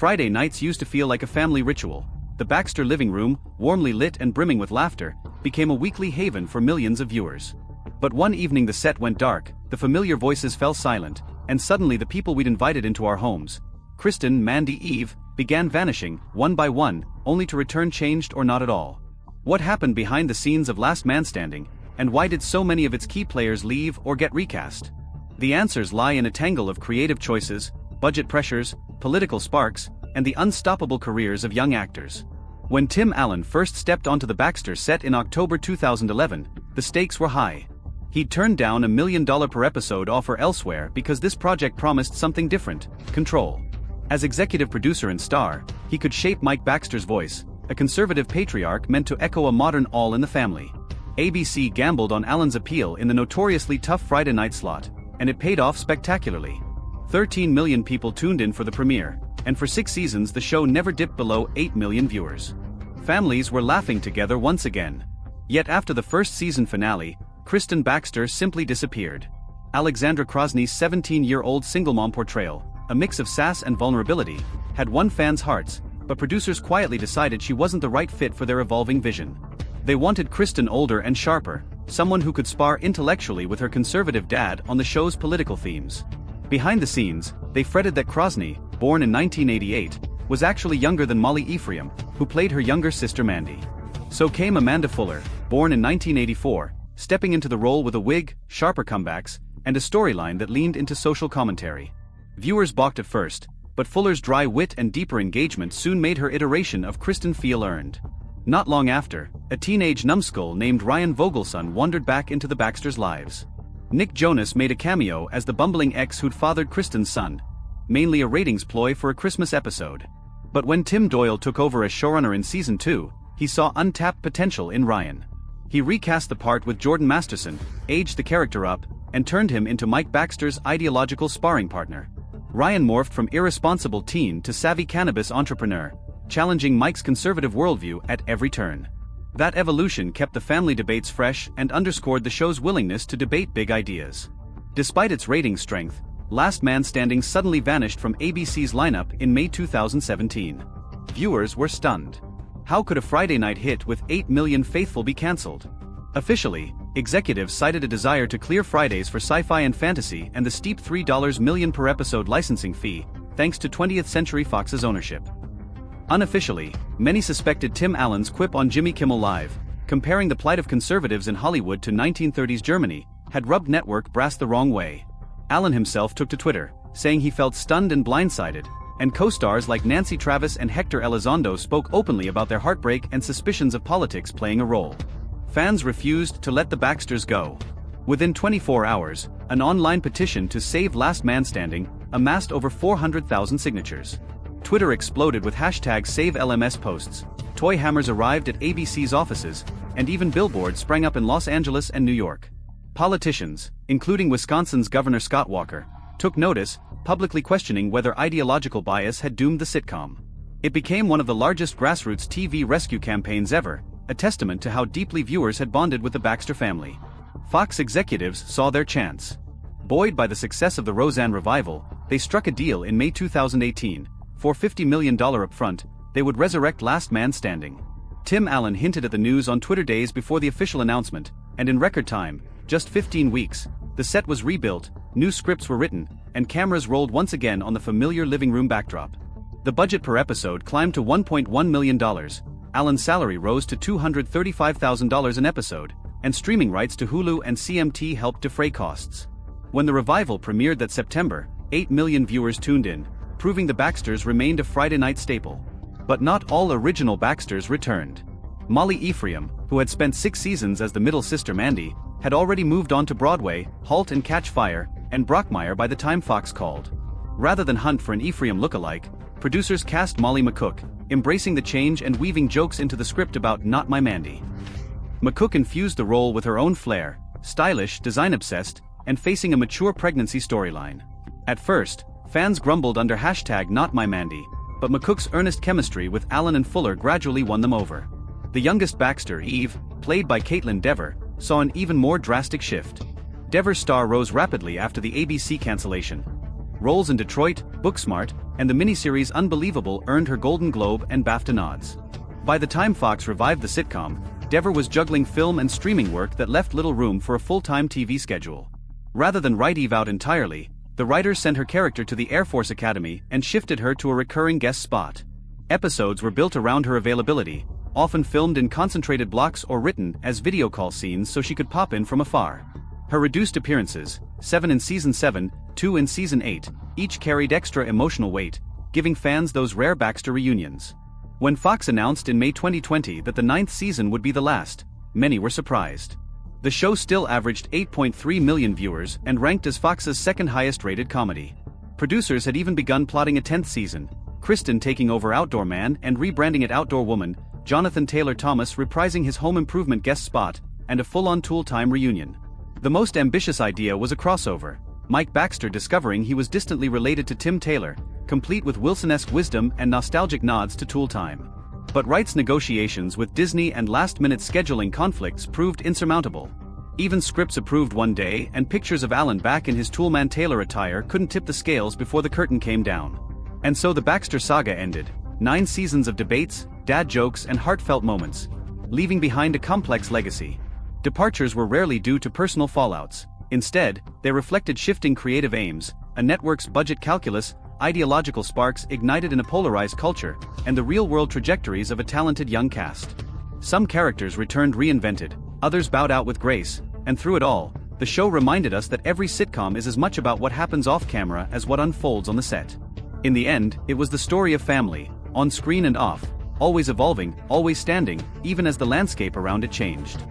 Friday nights used to feel like a family ritual. The Baxter living room, warmly lit and brimming with laughter, became a weekly haven for millions of viewers. But one evening the set went dark, the familiar voices fell silent, and suddenly the people we'd invited into our homes, Kristen, Mandy, Eve, began vanishing, one by one, only to return changed or not at all. What happened behind the scenes of Last Man Standing, and why did so many of its key players leave or get recast? The answers lie in a tangle of creative choices, budget pressures, political sparks, and the unstoppable careers of young actors. When Tim Allen first stepped onto the Baxter set in October 2011, the stakes were high. He'd turned down $1 million per episode offer elsewhere because this project promised something different: control. As executive producer and star, he could shape Mike Baxter's voice, a conservative patriarch meant to echo a modern All in the Family. ABC gambled on Allen's appeal in the notoriously tough Friday night slot, and it paid off spectacularly. 13 million people tuned in for the premiere, and for 6 seasons the show never dipped below 8 million viewers. Families were laughing together once again. Yet after the first season finale, Kristen Baxter simply disappeared. Alexandra Krosney's 17-year-old single mom portrayal, a mix of sass and vulnerability, had won fans' hearts, but producers quietly decided she wasn't the right fit for their evolving vision. They wanted Kristen older and sharper, someone who could spar intellectually with her conservative dad on the show's political themes. Behind the scenes, they fretted that Krosney, born in 1988, was actually younger than Molly Ephraim, who played her younger sister Mandy. So came Amanda Fuller, born in 1984, stepping into the role with a wig, sharper comebacks, and a storyline that leaned into social commentary. Viewers balked at first, but Fuller's dry wit and deeper engagement soon made her iteration of Kristen feel earned. Not long after, a teenage numbskull named Ryan Vogelson wandered back into the Baxters' lives. Nick Jonas made a cameo as the bumbling ex who'd fathered Kristen's son, mainly a ratings ploy for a Christmas episode. But when Tim Doyle took over as showrunner in season 2, he saw untapped potential in Ryan. He recast the part with Jordan Masterson, aged the character up, and turned him into Mike Baxter's ideological sparring partner. Ryan morphed from irresponsible teen to savvy cannabis entrepreneur, challenging Mike's conservative worldview at every turn. That evolution kept the family debates fresh and underscored the show's willingness to debate big ideas. Despite its ratings strength, Last Man Standing suddenly vanished from ABC's lineup in May 2017. Viewers were stunned. How could a Friday night hit with 8 million faithful be cancelled? Officially, executives cited a desire to clear Fridays for sci-fi and fantasy and the steep $3 million per episode licensing fee, thanks to 20th Century Fox's ownership. Unofficially, many suspected Tim Allen's quip on Jimmy Kimmel Live, comparing the plight of conservatives in Hollywood to 1930s Germany, had rubbed network brass the wrong way. Allen himself took to Twitter, saying he felt stunned and blindsided, and co-stars like Nancy Travis and Hector Elizondo spoke openly about their heartbreak and suspicions of politics playing a role. Fans refused to let the Baxters go. Within 24 hours, an online petition to save Last Man Standing amassed over 400,000 signatures. Twitter exploded with #SaveLMS posts, toy hammers arrived at ABC's offices, and even billboards sprang up in Los Angeles and New York. Politicians, including Wisconsin's Governor Scott Walker, took notice, publicly questioning whether ideological bias had doomed the sitcom. It became one of the largest grassroots TV rescue campaigns ever, a testament to how deeply viewers had bonded with the Baxter family. Fox executives saw their chance. Buoyed by the success of the Roseanne revival, they struck a deal in May 2018. For $50 million upfront, they would resurrect Last Man Standing. Tim Allen hinted at the news on Twitter days before the official announcement, and in record time, just 15 weeks, the set was rebuilt, new scripts were written, and cameras rolled once again on the familiar living room backdrop. The budget per episode climbed to $1.1 million, Allen's salary rose to $235,000 an episode, and streaming rights to Hulu and CMT helped defray costs. When the revival premiered that September, 8 million viewers tuned in, proving the Baxters remained a Friday night staple. But not all original Baxters returned. Molly Ephraim, who had spent 6 seasons as the middle sister Mandy, had already moved on to Broadway, Halt and Catch Fire, and Brockmire by the time Fox called. Rather than hunt for an Ephraim lookalike, producers cast Molly McCook, embracing the change and weaving jokes into the script about Not My Mandy. McCook infused the role with her own flair, stylish, design-obsessed, and facing a mature pregnancy storyline. At first, fans grumbled under #NotMyMandy, but McCook's earnest chemistry with Allen and Fuller gradually won them over. The youngest Baxter, Eve, played by Caitlyn Dever, saw an even more drastic shift. Dever's star rose rapidly after the ABC cancellation. Roles in Detroit, Booksmart, and the miniseries Unbelievable earned her Golden Globe and BAFTA nods. By the time Fox revived the sitcom, Dever was juggling film and streaming work that left little room for a full-time TV schedule. Rather than write Eve out entirely, the writers sent her character to the Air Force Academy and shifted her to a recurring guest spot. Episodes were built around her availability, often filmed in concentrated blocks or written as video call scenes so she could pop in from afar. Her reduced appearances, 7 in Season 7, 2 in Season 8, each carried extra emotional weight, giving fans those rare Baxter reunions. When Fox announced in May 2020 that the 9th season would be the last, many were surprised. The show still averaged 8.3 million viewers and ranked as Fox's second highest-rated comedy. Producers had even begun plotting a 10th season, Kristen taking over Outdoor Man and rebranding it Outdoor Woman, Jonathan Taylor Thomas reprising his home improvement guest spot, and a full-on Tool Time reunion. The most ambitious idea was a crossover, Mike Baxter discovering he was distantly related to Tim Taylor, complete with Wilson-esque wisdom and nostalgic nods to Tool Time. But rights negotiations with Disney and last-minute scheduling conflicts proved insurmountable. Even scripts approved one day and pictures of Alan back in his Toolman Taylor attire couldn't tip the scales before the curtain came down. And so the Baxter saga ended, 9 seasons of debates, dad jokes and heartfelt moments, leaving behind a complex legacy. Departures were rarely due to personal fallouts. Instead, they reflected shifting creative aims, a network's budget calculus, ideological sparks ignited in a polarized culture, and the real-world trajectories of a talented young cast. Some characters returned reinvented, others bowed out with grace, and through it all, the show reminded us that every sitcom is as much about what happens off-camera as what unfolds on the set. In the end, it was the story of family, on screen and off, always evolving, always standing, even as the landscape around it changed.